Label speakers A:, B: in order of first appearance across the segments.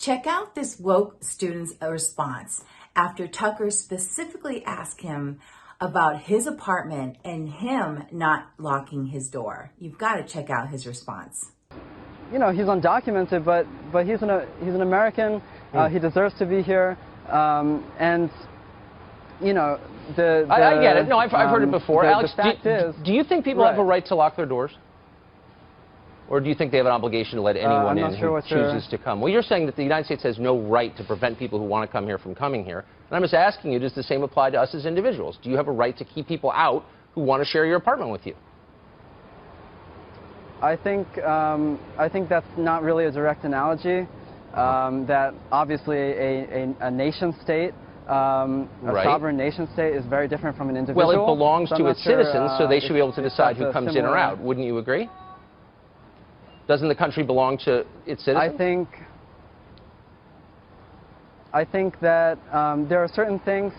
A: Check out this woke student's response after Tucker specifically asked him about his apartment and him not locking his door. You've got to check out his response.
B: You know, he's undocumented, but he's an American. He deserves to be here, and you know,
C: I get it. No, I've heard it before. Alex, do you think people have a right to lock their doors? Or do you think they have an obligation to let anyone in who chooses to come? Well, you're saying that the United States has no right to prevent people who want to come here from coming here. And I'm just asking you, does the same apply to us as individuals? Do you have a right to keep people out who want to share your apartment with you?
B: I think that's not really a direct analogy. That obviously a nation state, a sovereign nation state, is very different from an individual.
C: Well, it belongs to its citizens, so they should be able to decide who comes in or out. Wouldn't you agree? Doesn't the country belong to its citizens?
B: I think that there are certain things.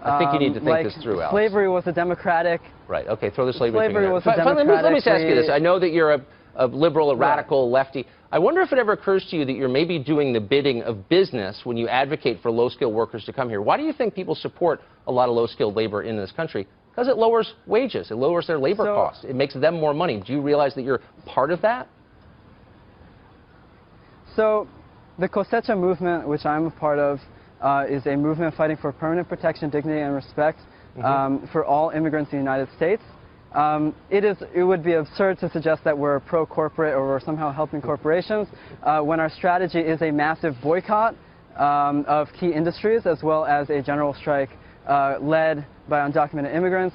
C: I think you need to think this through, Alex.
B: Slavery was a democratic.
C: Right. Okay. Throw the slavery thing
B: was a democratic.
C: Let me just ask you this. I know that you're a liberal, a radical, lefty. I wonder if it ever occurs to you that you're maybe doing the bidding of business when you advocate for low-skilled workers to come here. Why do you think people support a lot of low-skilled labor in this country? Because it lowers wages. It lowers their labor costs. It makes them more money. Do you realize that you're part of that?
B: So the Cosecha movement, which I'm a part of, is a movement fighting for permanent protection, dignity, and respect for all immigrants in the United States. It would be absurd to suggest that we're pro-corporate or we're somehow helping corporations when our strategy is a massive boycott of key industries as well as a general strike led by undocumented immigrants,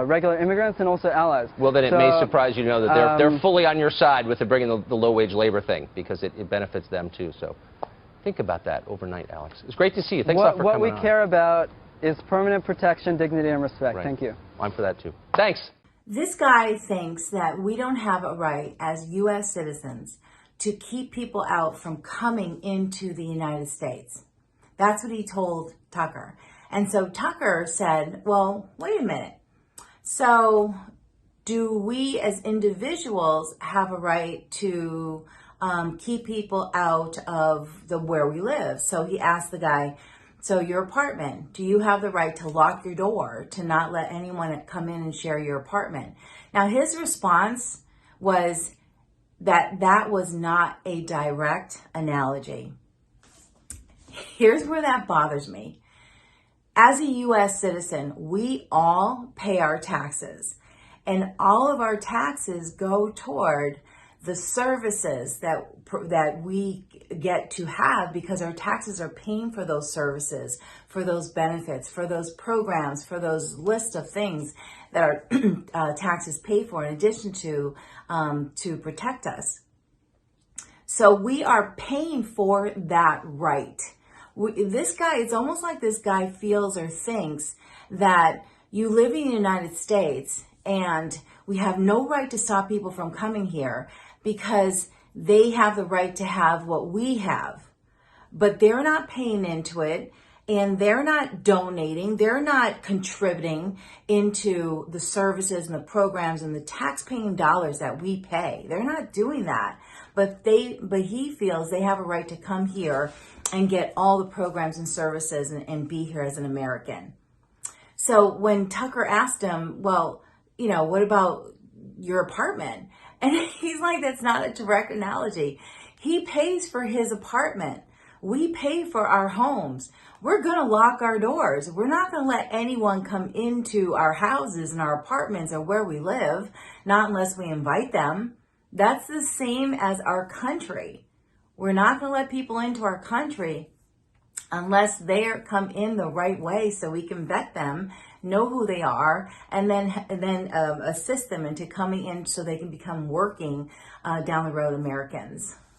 B: regular immigrants and also allies.
C: Well, then it may surprise you to know that they're fully on your side with bringing the low-wage labor thing because it benefits them too. So think about that overnight, Alex. It's great to see you. Thanks a lot for coming on.
B: What we care about is permanent protection, dignity, and respect.
C: Right.
B: Thank you.
C: I'm for that too. Thanks.
A: This guy thinks that we don't have a right as U.S. citizens to keep people out from coming into the United States. That's what he told Tucker. And so Tucker said, well, wait a minute. So do we as individuals have a right to keep people out of where we live? So he asked the guy, so your apartment, do you have the right to lock your door, to not let anyone come in and share your apartment? Now, his response was that that was not a direct analogy. Here's where that bothers me. As a U.S. citizen, we all pay our taxes, and all of our taxes go toward the services that we get to have because our taxes are paying for those services, for those benefits, for those programs, for those lists of things that our taxes pay for in addition to protect us. So we are paying for that right. This guy, it's almost like this guy feels or thinks that you live in the United States and we have no right to stop people from coming here because they have the right to have what we have. But they're not paying into it and they're not donating, they're not contributing into the services and the programs and the tax-paying dollars that we pay. They're not doing that. But he feels they have a right to come here and get all the programs and services and be here as an American. So when Tucker asked him, well, you know, what about your apartment? And he's like, that's not a direct analogy. He pays for his apartment. We pay for our homes. We're going to lock our doors. We're not going to let anyone come into our houses and our apartments or where we live, not unless we invite them. That's the same as our country. We're not going to let people into our country unless they come in the right way so we can vet them, know who they are, and then assist them into coming in so they can become working down the road Americans.